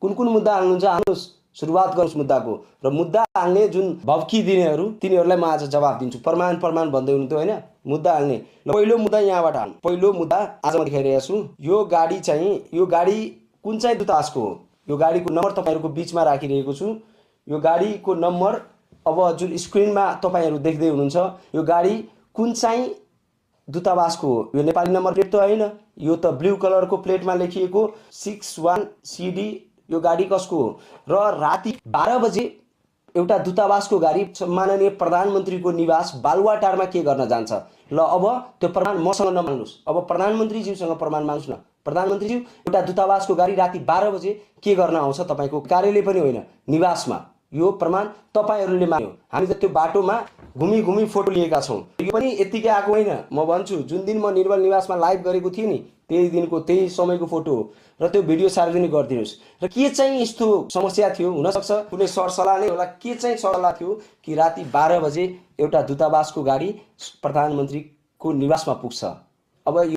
कुन मुद्दा हाल्नुहुन्छ, हाल्नुहोस्, सुरुवात गर्नुहोस् मुद्दाको। र मुद्दा हाल्ने जुन भड्की दिनेहरू तिनीहरूलाई म आज जवाफ दिन्छु। प्रमाण भन्दै हुनुहुन्थ्यो होइन, मुद्दा हाल्ने। ल पहिलो मुद्दा यहाँबाट हाल्नु। पहिलो मुद्दा आज म देखाइरहेको छु। यो गाडी कुन चाहिँ दूतावासको हो? यो गाडीको नम्बर तपाईँहरूको बिचमा राखिरहेको छु। यो गाडीको नम्बर अब जुन स्क्रिनमा तपाईँहरू देख्दै हुनुहुन्छ, यो गाडी कुन चाहिँ दूतावासको हो? यो नेपाली नम्बर प्लेट त होइन, यो त ब्लू कलरको प्लेटमा लेखिएको 61 CD। यो गाडी कसको हो? र राति 12 बजे एउटा दूतावासको गाडी माननीय प्रधानमन्त्रीको निवास बालुवाटारमा के गर्न जान्छ? ल अब त्यो प्रमाण मसँग नमाग्नुहोस्, अब प्रधानमन्त्रीज्यूसँग प्रमाण माग्नुहोस् न। प्रधानमन्त्रीज्यू, एउटा दूतावासको गाडी राति 12 बजे के गर्न आउँछ तपाईँको कार्यालय पनि होइन, निवासमा? यो प्रमाण तपाईँहरूले माग्यो। हामी त त्यो बाटोमा घुमी फोटो लिएका छौँ। यो पनि यतिकै आएको होइन। म भन्छु, जुन दिन म निर्मल निवासमा लाइभ गरेको थिएँ नि, त्यही दिनको त्यही समयको फोटो हो। र त्यो भिडियो सार्वजनिक गरिदिनुहोस्। र के चाहिँ यस्तो समस्या थियो? हुनसक्छ कुनै सरसल्लाह नै होला। के चाहिँ सरसल्लाह थियो कि राति 12 बजे एउटा दूतावासको गाडी प्रधानमन्त्रीको निवासमा पुग्छ? अब